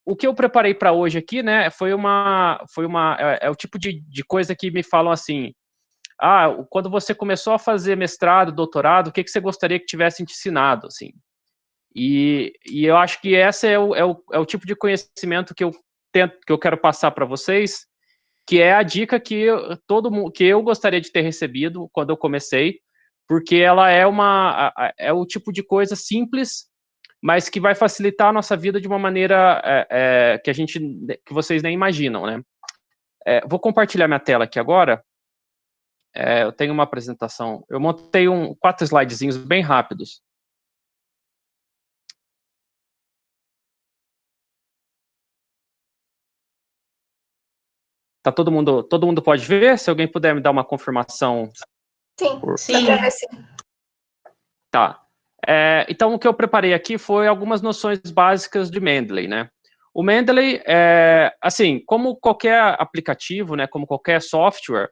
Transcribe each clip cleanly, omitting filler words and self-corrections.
O que eu preparei para hoje aqui, né, é o tipo de coisa que me falam assim, quando você começou a fazer mestrado, doutorado, o que você gostaria que tivessem te ensinado, assim? E eu acho que esse é o tipo de conhecimento que eu quero passar para vocês, que é a dica que que eu gostaria de ter recebido quando eu comecei, porque ela é o tipo de coisa simples, mas que vai facilitar a nossa vida de uma maneira que vocês nem imaginam, né? Vou compartilhar minha tela aqui agora. Eu tenho uma apresentação. Eu montei 4 slidezinhos bem rápidos. Tá todo mundo pode ver? Se alguém puder me dar uma confirmação. Sim, sim. Dá pra ver, sim. Tá. Então, o que eu preparei aqui foi algumas noções básicas de Mendeley, né? O Mendeley, assim, como qualquer aplicativo, né, como qualquer software,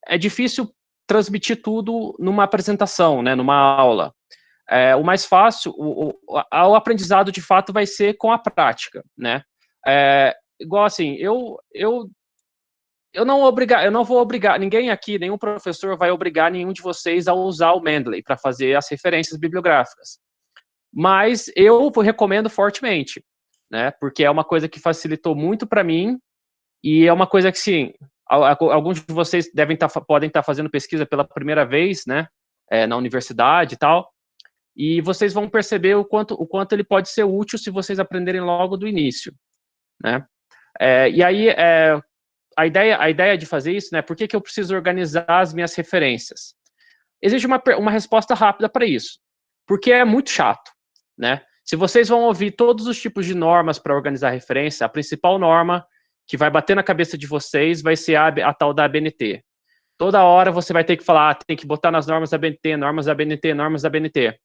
é difícil transmitir tudo numa apresentação, né, numa aula. O mais fácil, o aprendizado de fato vai ser com a prática, né? Igual assim, eu não vou obrigar, ninguém aqui, nenhum professor vai obrigar nenhum de vocês a usar o Mendeley para fazer as referências bibliográficas. Mas eu recomendo fortemente, né? Porque é uma coisa que facilitou muito para mim e é uma coisa que, sim, alguns de vocês podem estar fazendo pesquisa pela primeira vez, né? Na universidade e tal. E vocês vão perceber o quanto ele pode ser útil se vocês aprenderem logo do início, né? E aí, a ideia de fazer isso, né? Por que eu preciso organizar as minhas referências? Existe uma resposta rápida para isso, porque é muito chato, né? Se vocês vão ouvir todos os tipos de normas para organizar a referência, a principal norma que vai bater na cabeça de vocês vai ser a tal da ABNT. Toda hora você vai ter que falar, tem que botar nas normas da ABNT, normas da ABNT, normas da ABNT.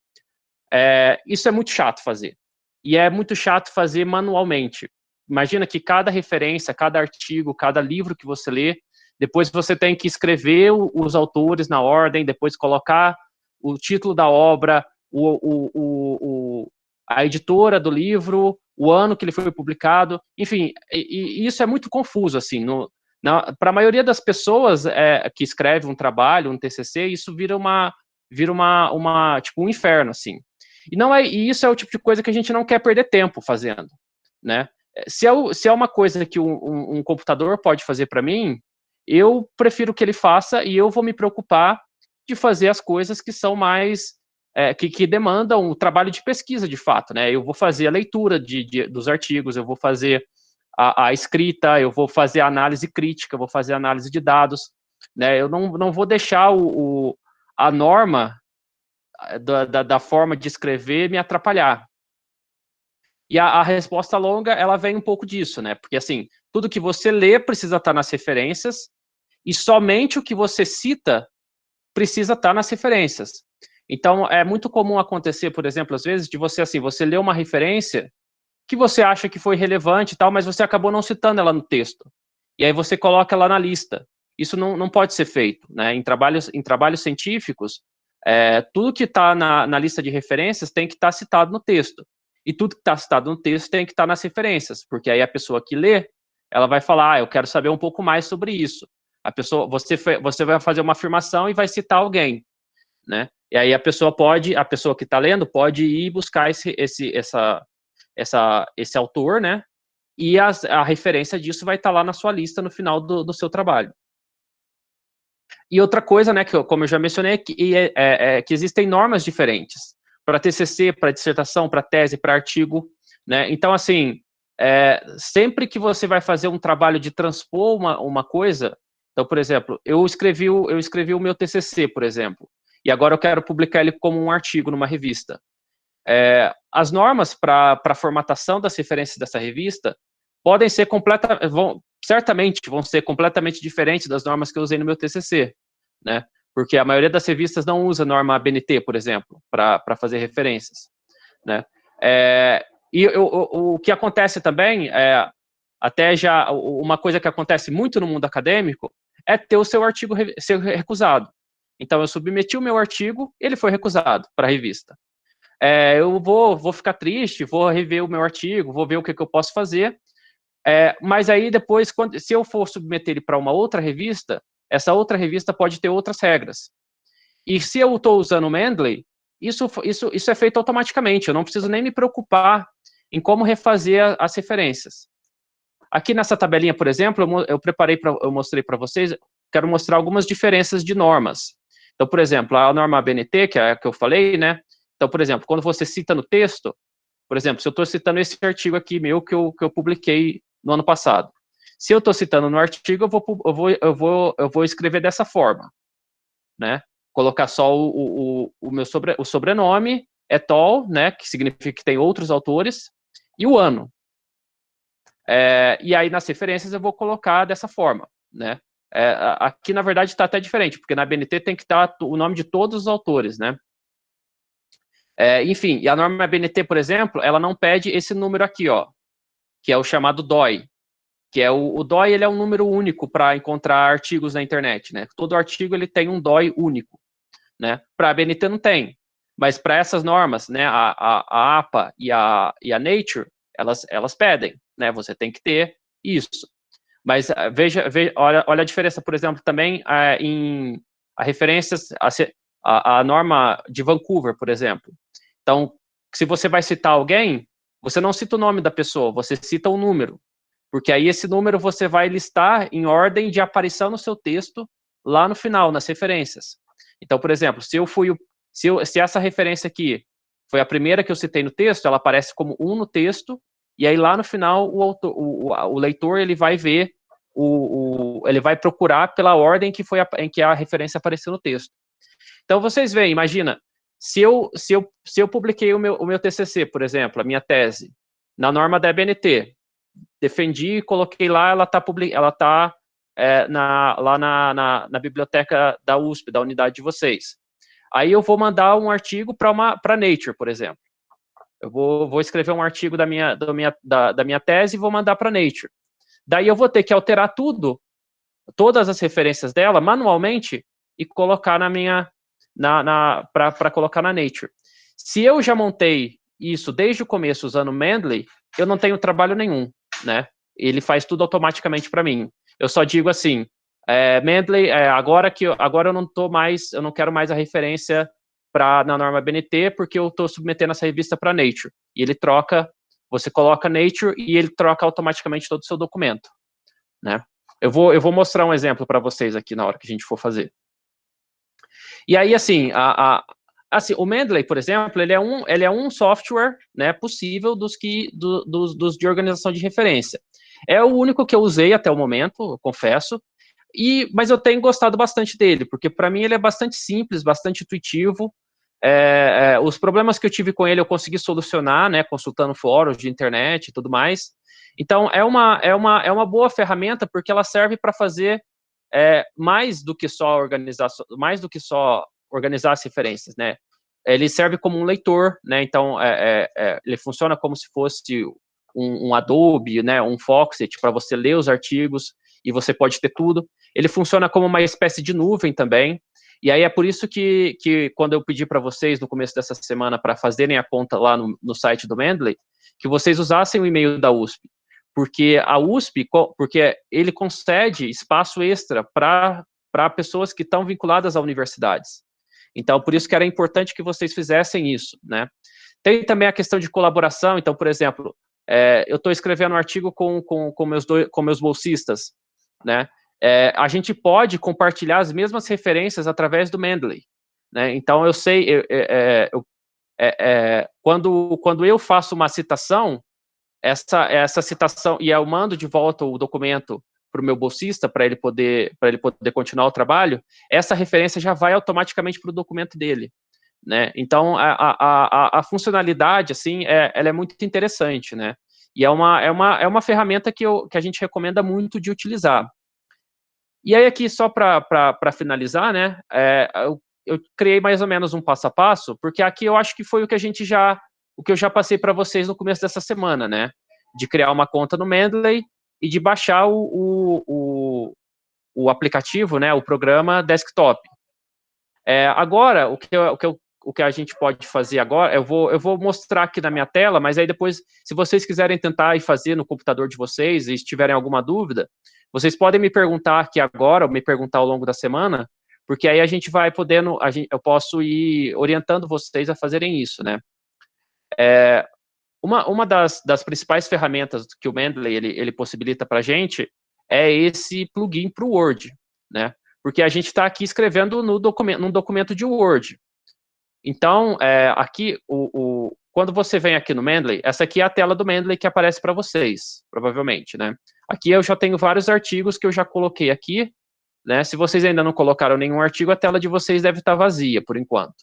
Isso é muito chato fazer. E é muito chato fazer manualmente. Imagina que cada referência, cada artigo, cada livro que você lê, depois você tem que escrever os autores na ordem, depois colocar o título da obra, a editora do livro, o ano que ele foi publicado, enfim, e isso é muito confuso, assim, para a maioria das pessoas que escreve um trabalho, um TCC, isso vira tipo um inferno, assim. E isso é o tipo de coisa que a gente não quer perder tempo fazendo, né? Se é uma coisa que um computador pode fazer para mim, eu prefiro que ele faça e eu vou me preocupar de fazer as coisas que são mais que demandam o trabalho de pesquisa, de fato, né? Eu vou fazer a leitura dos artigos, eu vou fazer a escrita, eu vou fazer a análise crítica, eu vou fazer a análise de dados, né? Eu não vou deixar a norma da forma de escrever me atrapalhar. E a resposta longa, ela vem um pouco disso, né? Porque, assim, tudo que você lê precisa estar nas referências e somente o que você cita precisa estar nas referências. Então, é muito comum acontecer, por exemplo, às vezes, de você, assim, você lê uma referência que você acha que foi relevante e tal, mas você acabou não citando ela no texto. E aí você coloca ela na lista. Isso não pode ser feito, né? Em trabalhos científicos, tudo que está na lista de referências tem que estar citado no texto. E tudo que está citado no texto tem que estar nas referências, porque aí a pessoa que lê, ela vai falar, eu quero saber um pouco mais sobre isso. Você vai fazer uma afirmação e vai citar alguém, né? E aí a pessoa que está lendo pode ir buscar esse autor, né? E a referência disso vai estar lá na sua lista no final do seu trabalho. E outra coisa, né, como eu já mencionei, que existem normas diferentes para TCC, para dissertação, para tese, para artigo, né? Então, assim, sempre que você vai fazer um trabalho de transpor uma coisa, então, por exemplo, eu escrevi o meu TCC, por exemplo, e agora eu quero publicar ele como um artigo numa revista. As normas para a formatação das referências dessa revista podem ser certamente vão ser completamente diferentes das normas que eu usei no meu TCC, né? Porque a maioria das revistas não usa norma ABNT, por exemplo, para fazer referências, né? O que acontece também, até já uma coisa que acontece muito no mundo acadêmico, é ter o seu artigo ser recusado. Então, eu submeti o meu artigo, ele foi recusado para a revista. eu vou ficar triste, vou rever o meu artigo, vou ver o que eu posso fazer, mas aí depois, se eu for submeter ele para uma outra revista, essa outra revista pode ter outras regras. E se eu estou usando o Mendeley, isso é feito automaticamente, eu não preciso nem me preocupar em como refazer as referências. Aqui nessa tabelinha, por exemplo, eu mostrei para vocês, quero mostrar algumas diferenças de normas. Então, por exemplo, a norma ABNT, que é a que eu falei, né? Então, por exemplo, quando você cita no texto, por exemplo, se eu estou citando esse artigo aqui meu que eu publiquei no ano passado, se eu estou citando no artigo, eu vou escrever dessa forma, né? Colocar só o meu sobrenome, et al., né? Que significa que tem outros autores, e o ano. E aí, nas referências, eu vou colocar dessa forma, né? Aqui, na verdade, está até diferente, porque na BNT tem que estar o nome de todos os autores, né? Enfim, e a norma BNT, por exemplo, ela não pede esse número aqui, ó, que é o chamado DOI, que é o DOI, ele é um número único para encontrar artigos na internet, né? Todo artigo, ele tem um DOI único, né? Para a BNT não tem, mas para essas normas, né, a APA e a Nature, elas pedem, né? Você tem que ter isso. Mas veja olha a diferença, por exemplo, também em referências, a norma de Vancouver, por exemplo. Então, se você vai citar alguém, você não cita o nome da pessoa, você cita o número, porque aí esse número você vai listar em ordem de aparição no seu texto lá no final, nas referências. Então, por exemplo, se essa referência aqui foi a primeira que eu citei no texto, ela aparece como 1 no texto, e aí lá no final o leitor ele vai ver, ele vai procurar pela ordem em que a referência apareceu no texto. Então vocês veem, imagina, se eu publiquei o meu TCC, por exemplo, a minha tese, na norma da EBNT, defendi, coloquei lá, ela está lá na biblioteca da USP, da unidade de vocês. Aí eu vou mandar um artigo para Nature, por exemplo. Eu vou escrever um artigo da minha tese e vou mandar para Nature. Daí eu vou ter que alterar todas as referências dela manualmente e colocar para colocar na Nature. Se eu já montei isso desde o começo usando o Mendeley, eu não tenho trabalho nenhum, né? Ele faz tudo automaticamente para mim. Eu só digo assim, Mendeley, agora eu não quero mais a referência na norma BNT, porque eu estou submetendo essa revista para Nature. E ele troca, você coloca Nature e ele troca automaticamente todo o seu documento, né? Eu vou mostrar um exemplo para vocês aqui na hora que a gente for fazer. E aí, assim, o Mendeley, por exemplo, ele é um software, né, possível dos de organização de referência. É o único que eu usei até o momento, eu confesso, mas eu tenho gostado bastante dele, porque para mim ele é bastante simples, bastante intuitivo. Os problemas que eu tive com ele eu consegui solucionar, né, consultando fóruns de internet e tudo mais. Então, é uma boa ferramenta, porque ela serve para fazer mais do que só organizar as referências, né? Ele serve como um leitor, né? Então, ele funciona como se fosse um Adobe, né? Um Foxit, para você ler os artigos, e você pode ter tudo. Ele funciona como uma espécie de nuvem também, e aí é por isso que quando eu pedi para vocês, no começo dessa semana, para fazerem a conta lá no site do Mendeley, que vocês usassem o e-mail da USP, porque a USP, porque ele concede espaço extra para pessoas que estão vinculadas a universidades. Então, por isso que era importante que vocês fizessem isso, né? Tem também a questão de colaboração. Então, por exemplo, eu estou escrevendo um artigo com meus bolsistas, né? A gente pode compartilhar as mesmas referências através do Mendeley, né? Então, eu sei, quando eu faço uma citação, essa citação, e eu mando de volta o documento para o meu bolsista, para ele poder continuar o trabalho, essa referência já vai automaticamente para o documento dele, né? Então, a funcionalidade, assim, ela é muito interessante, né? E é uma ferramenta que a gente recomenda muito de utilizar. E aí, aqui, só para finalizar, né, eu criei mais ou menos um passo a passo, porque aqui eu acho que foi o que eu já passei para vocês no começo dessa semana, né? De criar uma conta no Mendeley e de baixar o aplicativo, né? O programa desktop. Agora, o que o que a gente pode fazer agora, eu vou mostrar aqui na minha tela, mas aí depois, se vocês quiserem tentar ir fazer no computador de vocês, e se tiverem alguma dúvida, vocês podem me perguntar aqui agora, ou me perguntar ao longo da semana, porque aí a gente vai podendo, eu posso ir orientando vocês a fazerem isso, né? Uma das principais ferramentas que o Mendeley ele possibilita para a gente é esse plugin para o Word, né? Porque a gente está aqui escrevendo num documento de Word. Então, aqui, quando você vem aqui no Mendeley, essa aqui é a tela do Mendeley que aparece para vocês, provavelmente, né? Aqui eu já tenho vários artigos que eu já coloquei aqui, né? Se vocês ainda não colocaram nenhum artigo, a tela de vocês deve estar vazia, por enquanto.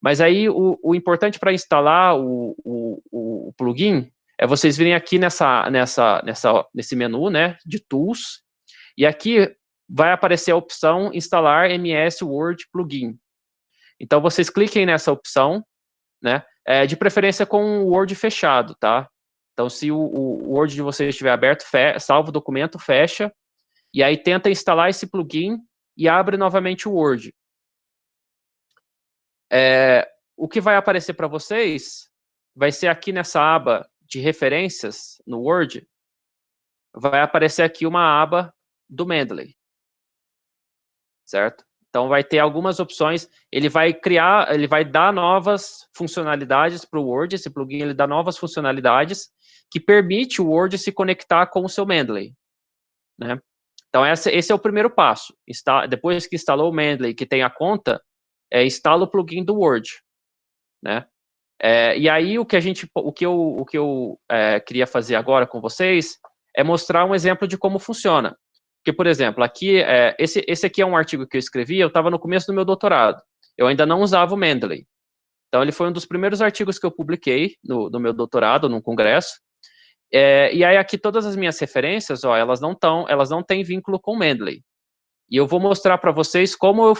Mas aí, o importante para instalar o plugin é vocês virem aqui nesse menu, né, de Tools, e aqui vai aparecer a opção Instalar MS Word Plugin. Então, vocês cliquem nessa opção, né, de preferência com o Word fechado, tá? Então, se o Word de vocês estiver aberto, salva o documento, fecha, e aí tenta instalar esse plugin e abre novamente o Word. O que vai aparecer para vocês vai ser aqui nessa aba de referências no Word, vai aparecer aqui uma aba do Mendeley, certo? Então, vai ter algumas opções, ele vai dar novas funcionalidades para o Word, esse plugin ele dá novas funcionalidades que permite o Word se conectar com o seu Mendeley, né? Então, esse é o primeiro passo. Depois que instalou o Mendeley, que tem a conta, instala o plugin do Word, né? E aí, o que eu queria fazer agora com vocês é mostrar um exemplo de como funciona. Porque, por exemplo, aqui, esse aqui é um artigo que eu escrevi, eu estava no começo do meu doutorado. Eu ainda não usava o Mendeley. Então, ele foi um dos primeiros artigos que eu publiquei no meu doutorado, num congresso. E aí, aqui, todas as minhas referências, ó, elas não têm vínculo com o Mendeley. E eu vou mostrar para vocês como eu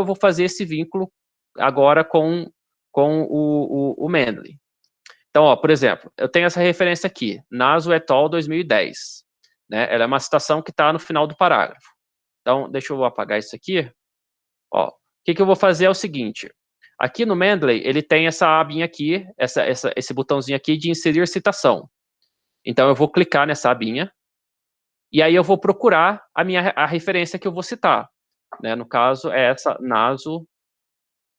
vou fazer esse vínculo agora com o Mendeley. Então, ó, por exemplo, eu tenho essa referência aqui, Naso et al. 2010. Né? Ela é uma citação que está no final do parágrafo. Então, deixa eu apagar isso aqui. Ó, o que eu vou fazer é o seguinte. Aqui no Mendeley, ele tem essa abinha aqui, esse botãozinho aqui de inserir citação. Então, eu vou clicar nessa abinha, e aí eu vou procurar a referência que eu vou citar. Né? No caso, é essa Naso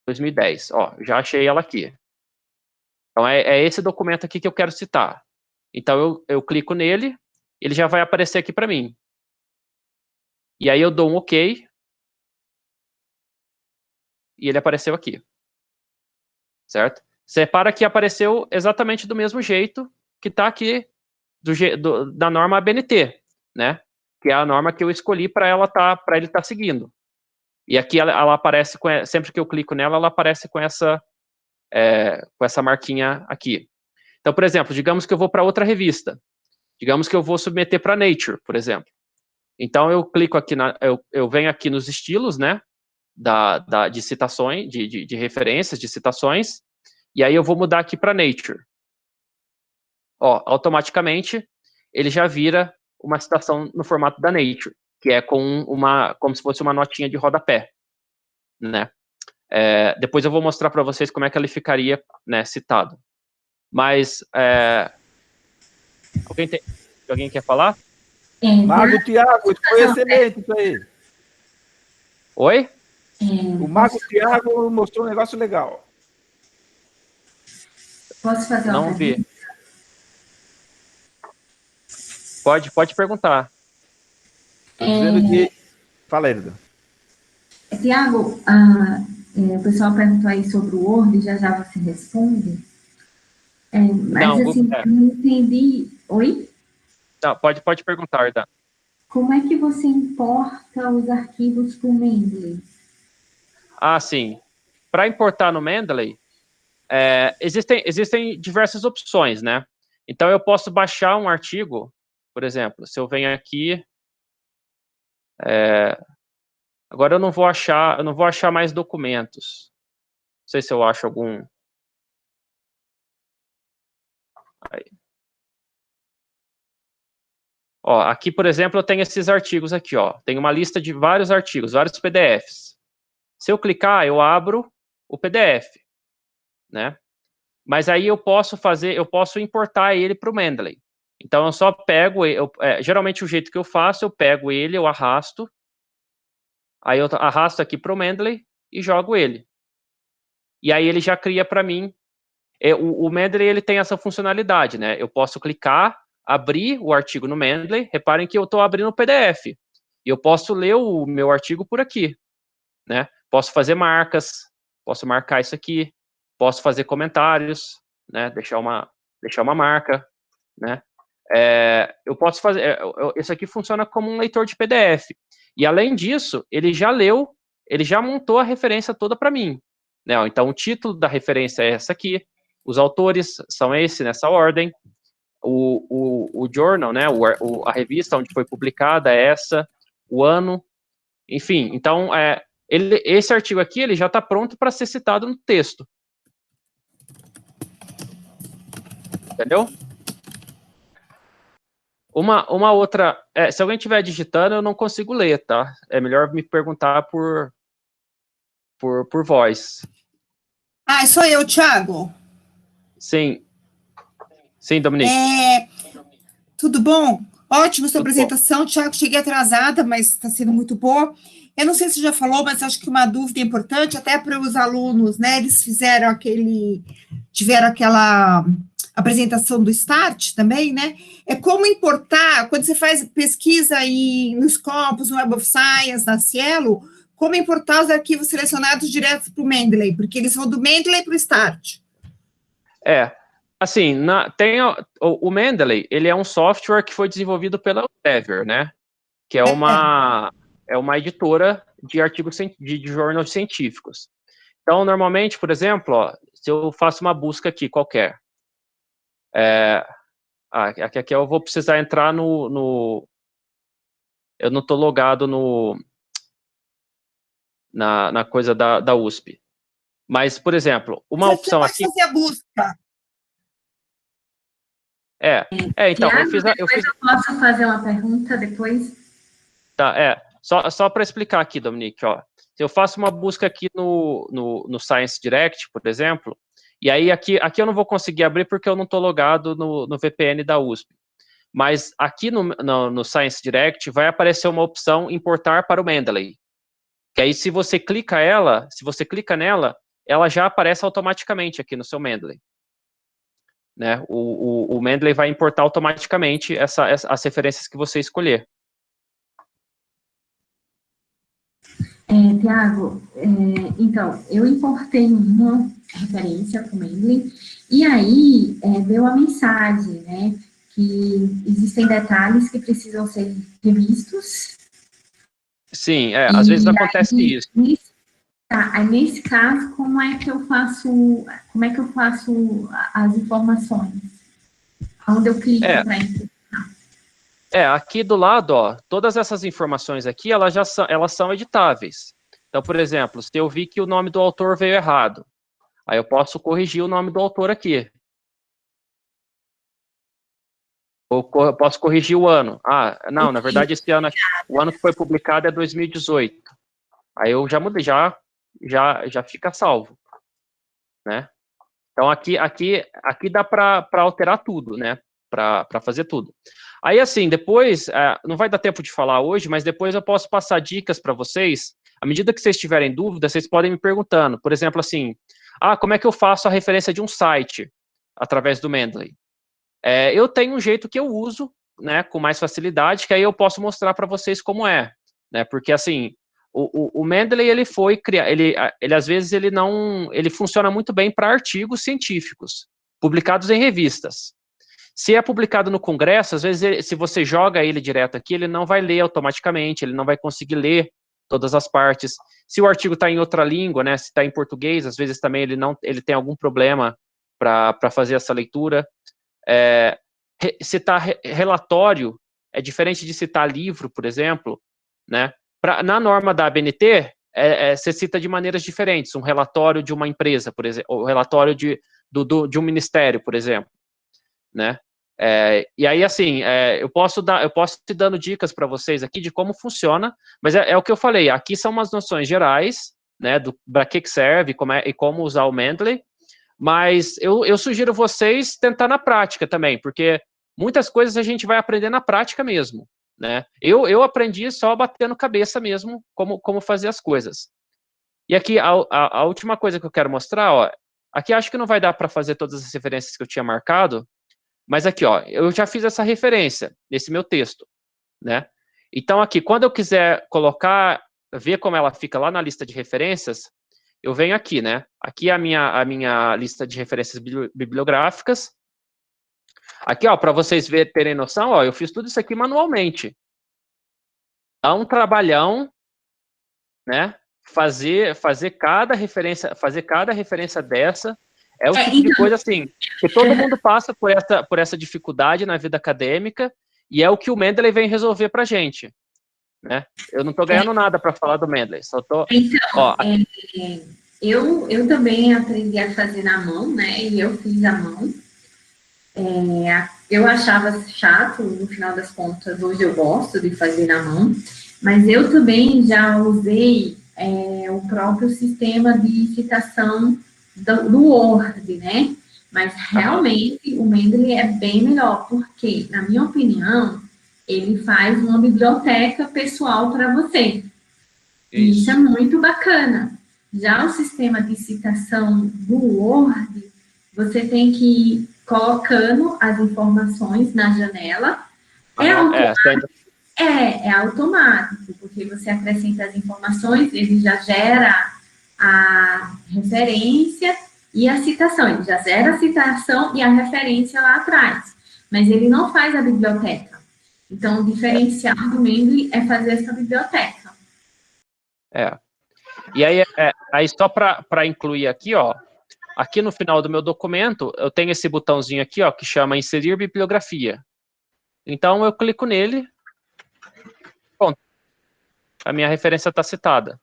2010. Ó, já achei ela aqui. Então, é esse documento aqui que eu quero citar. Então, eu clico nele, ele já vai aparecer aqui para mim. E aí eu dou um OK, e ele apareceu aqui. Certo? Você repara que apareceu exatamente do mesmo jeito que está aqui da norma ABNT, né? Que é a norma que eu escolhi para ele estar seguindo. E aqui ela aparece, sempre que eu clico nela, ela aparece com essa marquinha aqui. Então, por exemplo, digamos que eu vou para outra revista. Digamos que eu vou submeter para Nature, por exemplo. Então, eu clico aqui, eu venho aqui nos estilos, né, de citações, de referências, de citações, e aí eu vou mudar aqui para Nature. Ó, automaticamente, ele já vira uma citação no formato da Nature, que é como se fosse uma notinha de rodapé, né. Depois eu vou mostrar para vocês como é que ele ficaria, né, citado. Mas, alguém quer falar? Mago Tiago, foi excelente isso aí. Oi? O Mago Tiago mostrou um negócio legal. Posso fazer uma Não vi. Pode perguntar. Estou dizendo que... Fala, Elida. Tiago, o pessoal perguntou aí sobre o Word, já você responde. Mas Não, assim, não entendi. Oi? Não, pode perguntar, Arda. Como é que você importa os arquivos para o Mendeley? Ah, sim. Para importar no Mendeley, existem diversas opções, né? Então, eu posso baixar um artigo, por exemplo, se eu venho aqui... agora eu não vou achar mais documentos. Não sei se eu acho algum... Aí. Ó, aqui, por exemplo, eu tenho esses artigos aqui, ó. Tem uma lista de vários artigos, vários PDFs. Se eu clicar, eu abro o PDF, né? Mas aí eu posso importar ele para o Mendeley. Então, eu só pego, geralmente o jeito que eu faço, eu pego ele, eu arrasto, aí eu arrasto aqui para o Mendeley e jogo ele. E aí ele já cria para mim. O Mendeley, ele tem essa funcionalidade, né? Eu posso clicar, abrir o artigo no Mendeley, reparem que eu estou abrindo o PDF, e eu posso ler o meu artigo por aqui, né? Posso fazer marcas, posso marcar isso aqui, posso fazer comentários, né? Deixar uma marca, né? Eu posso fazer, isso aqui funciona como um leitor de PDF, e além disso, ele já montou a referência toda para mim, né? Então, o título da referência é essa aqui, os autores são nessa ordem, o journal, né? A revista onde foi publicada é essa, o ano, enfim, então, esse artigo aqui, ele já está pronto para ser citado no texto. Entendeu? Uma outra, se alguém estiver digitando, eu não consigo ler, tá? É melhor me perguntar por voz. Sou eu, Thiago. Sim. Sim, Dominique. Tudo bom? Ótima sua Tudo apresentação, bom. Thiago. Cheguei atrasada, mas está sendo muito boa. Eu não sei se você já falou, mas acho que uma dúvida importante, até para os alunos, né? Eles tiveram aquela apresentação do Start também, né? É como importar, quando você faz pesquisa aí no Scopus, no Web of Science, na Cielo, como importar os arquivos selecionados direto para o Mendeley, porque eles vão do Mendeley para o Start. Assim, o Mendeley, ele é um software que foi desenvolvido pela Elsevier, né? Que é uma editora de artigos de jornais científicos. Então, normalmente, por exemplo, ó, se eu faço uma busca aqui qualquer, aqui eu vou precisar entrar eu não estou logado na coisa da USP. Mas, por exemplo, uma opção aqui... Você pode fazer a busca. Então, Thiago, eu posso fazer uma pergunta depois? Tá, só para explicar aqui, Dominique, ó, se eu faço uma busca aqui no Science Direct, por exemplo, e aí aqui eu não vou conseguir abrir porque eu não estou logado no VPN da USP, mas aqui no Science Direct vai aparecer uma opção importar para o Mendeley, que aí se você clica nela, ela já aparece automaticamente aqui no seu Mendeley. Né? O Mendeley vai importar automaticamente as referências que você escolher. Tiago, então, eu importei uma referência com o Mendeley, e aí veio a mensagem, né, que existem detalhes que precisam ser revistos. Sim, às vezes acontece isso. Aí, nesse caso, como é que eu faço as informações? Onde eu clico para importar? Aqui do lado, ó, todas essas informações aqui, elas são editáveis. Então, por exemplo, se eu vi que o nome do autor veio errado, aí eu posso corrigir o nome do autor aqui. Ou posso corrigir o ano. Não, na verdade, esse ano, o ano que foi publicado é 2018. Aí eu já mudei, já fica salvo, né? Então, aqui dá para alterar tudo, né? Para fazer tudo. Aí, assim, depois, não vai dar tempo de falar hoje, mas depois eu posso passar dicas para vocês. À medida que vocês tiverem dúvida, vocês podem me perguntando. Por exemplo, assim, como é que eu faço a referência de um site através do Mendeley? Eu tenho um jeito que eu uso, né, com mais facilidade, que aí eu posso mostrar para vocês como é, né? Porque, assim, o Mendeley, ele foi criado, ele às vezes ele funciona muito bem para artigos científicos, publicados em revistas. Se é publicado no Congresso, às vezes, se você joga ele direto aqui, ele não vai ler automaticamente, ele não vai conseguir ler todas as partes. Se o artigo está em outra língua, né, se está em português, às vezes também ele tem algum problema para fazer essa leitura. Citar relatório é diferente de citar livro, por exemplo, né? Na norma da ABNT, você cita de maneiras diferentes, um relatório de uma empresa, por exemplo, ou relatório de um ministério, por exemplo, né? E aí, assim, eu posso te dando dicas para vocês aqui de como funciona, mas é o que eu falei, aqui são umas noções gerais, né, para que serve e como usar o Mendeley, mas eu sugiro vocês tentar na prática também, porque muitas coisas a gente vai aprender na prática mesmo, né? Eu aprendi só batendo cabeça mesmo como fazer as coisas. E aqui, a última coisa que eu quero mostrar, ó, aqui acho que não vai dar para fazer todas as referências que eu tinha marcado, mas aqui, ó, eu já fiz essa referência nesse meu texto, né? Então aqui, quando eu quiser ver como ela fica lá na lista de referências, eu venho aqui, né? Aqui é a minha lista de referências bibliográficas. Aqui, ó, para vocês terem noção, ó, eu fiz tudo isso aqui manualmente. Dá um trabalhão, né? Fazer cada referência dessa é o tipo de coisa assim que todo mundo passa por essa dificuldade na vida acadêmica e é o que o Mendeley vem resolver para gente, né? Eu não estou ganhando nada para falar do Mendeley, só tô. Então, ó, eu também aprendi a fazer na mão, né? E eu fiz à mão. Eu achava chato, no final das contas, hoje eu gosto de fazer na mão, mas eu também já usei o próprio sistema de citação do Word, né? Mas realmente o Mendeley é bem melhor, porque, na minha opinião, ele faz uma biblioteca pessoal para você. E isso é muito bacana. Já o sistema de citação do Word, você tem que ir colocando as informações na janela. É automático, porque você acrescenta as informações, ele já gera a referência e a citação. Ele já gera a citação e a referência lá atrás. Mas ele não faz a biblioteca. Então, o diferencial do Mendeley é fazer essa biblioteca. E aí só para incluir aqui, ó, aqui no final do meu documento, eu tenho esse botãozinho aqui, ó, que chama Inserir Bibliografia. Então, eu clico nele, pronto, a minha referência está citada.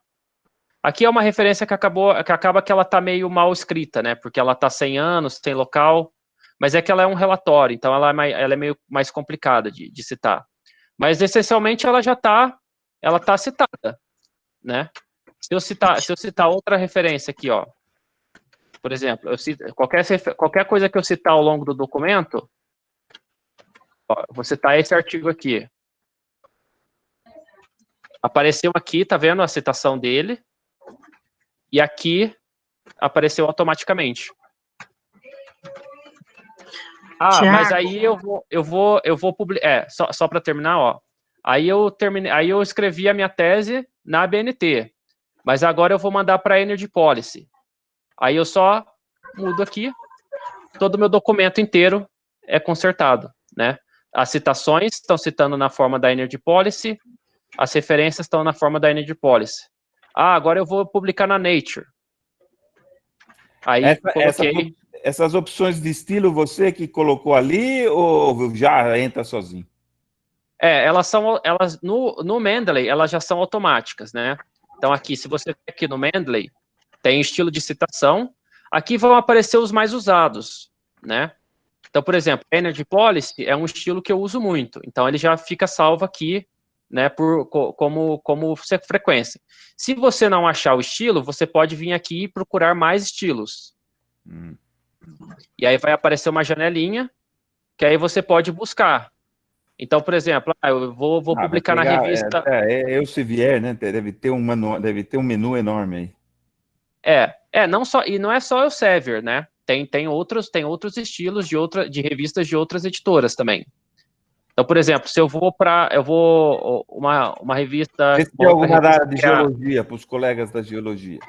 Aqui é uma referência que acaba que ela está meio mal escrita, né, porque ela está sem anos, sem local, mas é que ela é um relatório, então ela é meio mais complicada de citar. Mas, essencialmente, ela já está citada, né? Se eu citar outra referência aqui, ó, por exemplo, qualquer coisa que eu citar ao longo do documento, ó, vou citar esse artigo aqui. Apareceu aqui, tá vendo a citação dele? E aqui apareceu automaticamente. Mas aí eu vou publicar. Só para terminar, ó. Aí eu escrevi a minha tese na ABNT, mas agora eu vou mandar para a Energy Policy. Aí eu só mudo aqui, todo o meu documento inteiro é consertado, né? As citações estão citando na forma da Energy Policy, as referências estão na forma da Energy Policy. Agora eu vou publicar na Nature. Aí coloquei... Essas opções de estilo você que colocou ali ou já entra sozinho? Elas no Mendeley, elas já são automáticas, né? Então aqui, se você ver aqui no Mendeley, tem estilo de citação, aqui vão aparecer os mais usados, né? Então, por exemplo, Energy Policy é um estilo que eu uso muito, então ele já fica salvo aqui, né, como frequência. Se você não achar o estilo, você pode vir aqui e procurar mais estilos. E aí vai aparecer uma janelinha, que aí você pode buscar. Então, por exemplo, eu vou publicar na revista... Elsevier, né? Deve ter um menu enorme aí. Não só, e não é só Elsevier, né? Tem outros estilos de revistas de outras editoras também. Então, por exemplo, se eu vou uma revista... Se tem alguma da área de geologia, para os colegas da geologia.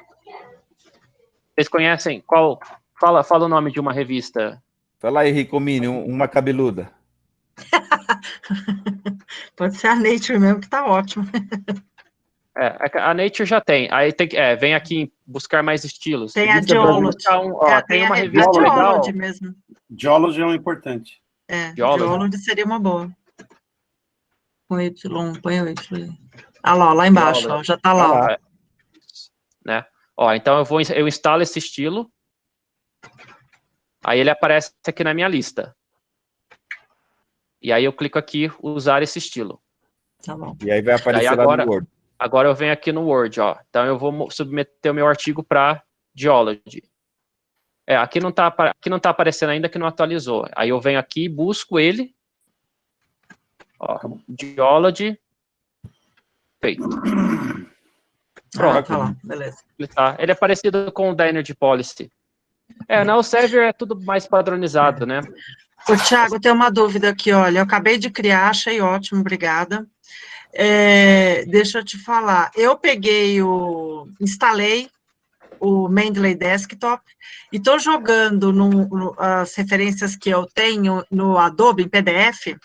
Vocês conhecem qual? Fala o nome de uma revista. Fala aí, Ricomini, uma cabeluda. Pode ser a Nature mesmo, que tá ótimo. A Nature já tem. Aí vem aqui buscar mais estilos. Tem a Geology. Tem uma revista legal. Mesmo. Geology é um importante. Geology seria uma boa. Põe o Y. Lá embaixo, ó, já tá lá. Né? Então eu instalo esse estilo. Aí ele aparece aqui na minha lista. E aí eu clico aqui, usar esse estilo. Tá bom. E aí vai aparecer lá no Word. Agora eu venho aqui no Word, ó. Então eu vou submeter o meu artigo para Geology. Aqui não tá aparecendo ainda, que não atualizou. Aí eu venho aqui, busco ele. Ó, Geology. Feito. Pronto. Tá lá, beleza. Ele é parecido com o da Energy Policy. Na Elsevier é tudo mais padronizado, né? Ô, Thiago, eu tenho uma dúvida aqui, olha, eu acabei de criar, achei ótimo, obrigada. Deixa eu te falar, instalei o Mendeley Desktop e estou jogando as referências que eu tenho no Adobe, em PDF,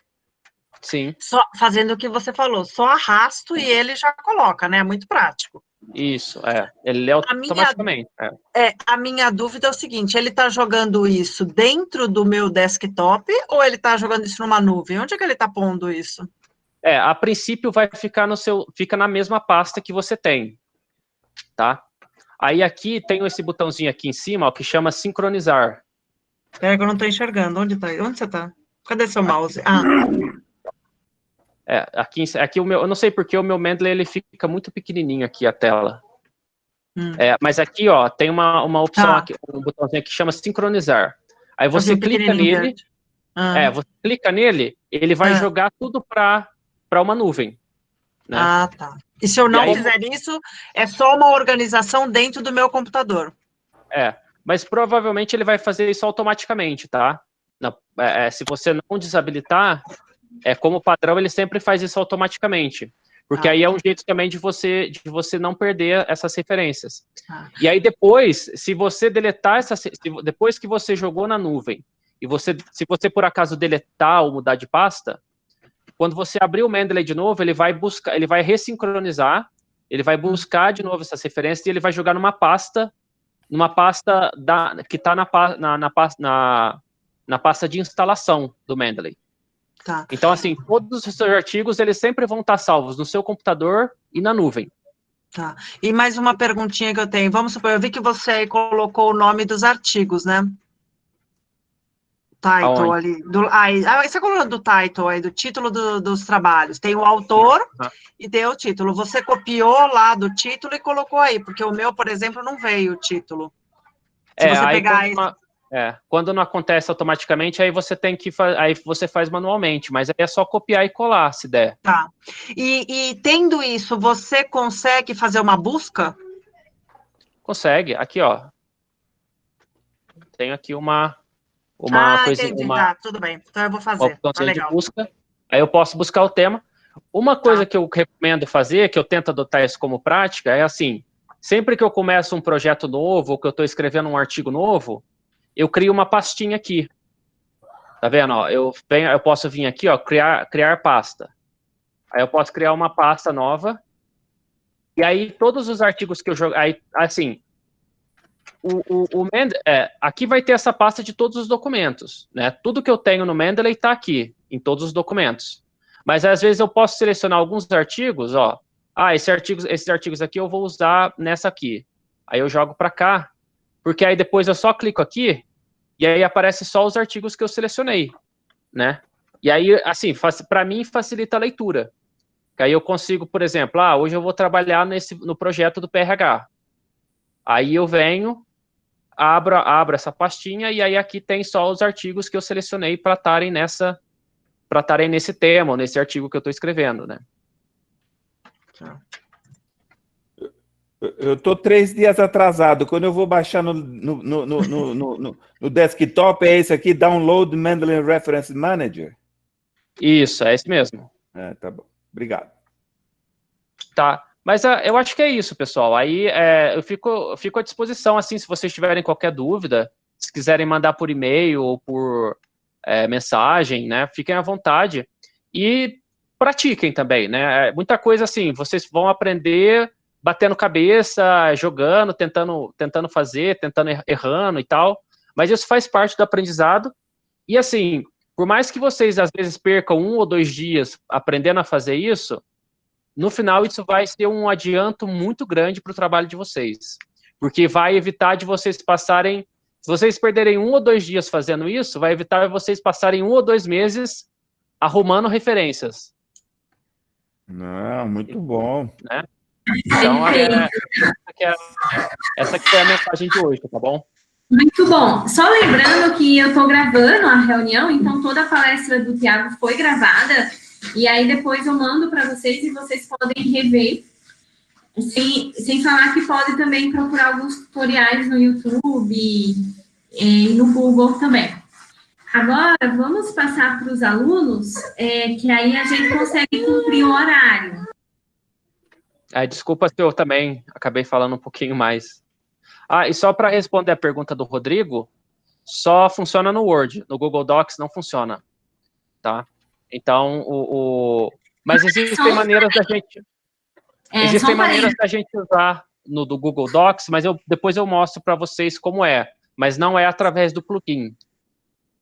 sim, só fazendo o que você falou, só arrasto e ele já coloca, né? É muito prático. Isso, ele lê automaticamente. A minha dúvida é o seguinte, ele está jogando isso dentro do meu desktop ou ele está jogando isso numa nuvem? Onde é que ele está pondo isso? A princípio vai ficar fica na mesma pasta que você tem, tá? Aí aqui tem esse botãozinho aqui em cima, ó, que chama sincronizar. Espera que eu não estou enxergando, onde você está? Cadê seu mouse? Aqui o meu, eu não sei porque o meu Mendeley ele fica muito pequenininho aqui a tela. Mas aqui, ó, tem uma opção aqui, um botãozinho aqui que chama sincronizar. Aí você clica nele, você clica nele, ele vai jogar tudo para uma nuvem. Né? Tá. E se eu não fizer isso, é só uma organização dentro do meu computador. Mas provavelmente ele vai fazer isso automaticamente, tá? Se você não desabilitar, como padrão, ele sempre faz isso automaticamente. Porque aí é um jeito também de você não perder essas referências. E aí depois, se você deletar depois que você jogou na nuvem, e se você por acaso deletar ou mudar de pasta, quando você abrir o Mendeley de novo, ele vai ressincronizar, ele vai buscar de novo essas referências e ele vai jogar numa pasta que está na pasta de instalação do Mendeley. Tá. Então, assim, todos os seus artigos, eles sempre vão estar salvos no seu computador e na nuvem. Tá. E mais uma perguntinha que eu tenho. Vamos supor, eu vi que você aí colocou o nome dos artigos, né? Title ali. Você colocou do title aí, do título dos trabalhos. Tem o autor e tem o título. Você copiou lá do título e colocou aí, porque o meu, por exemplo, não veio o título. Se você pegar quando não acontece automaticamente, aí você tem que aí você faz manualmente, mas aí é só copiar e colar, se der. Tá. E tendo isso, você consegue fazer uma busca? Consegue. Aqui, ó. Tenho aqui uma coisa, entendi. Tá, tudo bem. Então eu vou fazer. Tá legal. De busca. Aí eu posso buscar o tema. Uma coisa que eu recomendo fazer, que eu tento adotar isso como prática, é assim, sempre que eu começo um projeto novo, ou que eu estou escrevendo um artigo novo, eu crio uma pastinha aqui. Tá vendo? Ó, eu posso vir aqui, ó, criar pasta. Aí eu posso criar uma pasta nova. E aí todos os artigos que eu jogo, aí assim, aqui vai ter essa pasta de todos os documentos, né? Tudo que eu tenho no Mendeley está aqui, em todos os documentos. Mas às vezes eu posso selecionar alguns artigos, ó. Esses artigos aqui eu vou usar nessa aqui. Aí eu jogo para cá, porque aí depois eu só clico aqui e aí aparece só os artigos que eu selecionei, né? E aí, assim, para mim facilita a leitura. Que aí eu consigo, por exemplo, hoje eu vou trabalhar no projeto do PRH. Aí eu venho, abro essa pastinha e aí aqui tem só os artigos que eu selecionei para estarem nesse tema, ou nesse artigo que eu estou escrevendo, né? Eu estou 3 dias atrasado. Quando eu vou baixar no desktop, é esse aqui, Download Mendeley Reference Manager? Isso, é esse mesmo. Tá bom. Obrigado. Tá. Mas eu acho que é isso, pessoal. Aí eu fico à disposição, assim, se vocês tiverem qualquer dúvida, se quiserem mandar por e-mail ou por mensagem, né? Fiquem à vontade. E pratiquem também, né? Muita coisa assim, vocês vão aprender batendo cabeça, jogando, tentando fazer, errando e tal. Mas isso faz parte do aprendizado. E assim, por mais que vocês às vezes percam 1 ou 2 dias aprendendo a fazer isso, no final isso vai ser um adianto muito grande para o trabalho de vocês. Porque vai evitar de vocês passarem... Se vocês perderem 1 ou 2 dias fazendo isso, vai evitar vocês passarem 1 ou 2 meses arrumando referências. Não, muito bom. Né? Então, essa que foi a mensagem de hoje, tá bom? Muito bom. Só lembrando que eu estou gravando a reunião, então toda a palestra do Tiago foi gravada, e aí depois eu mando para vocês e vocês podem rever. Sem falar que pode também procurar alguns tutoriais no YouTube e no Google também. Agora, vamos passar para os alunos, que aí a gente consegue cumprir o horário. Desculpa se eu também acabei falando um pouquinho mais. E só para responder a pergunta do Rodrigo, só funciona no Word, no Google Docs não funciona, tá? Então, mas existem maneiras da gente... Existem maneiras da gente usar do Google Docs, mas depois eu mostro para vocês como é, mas não é através do plugin.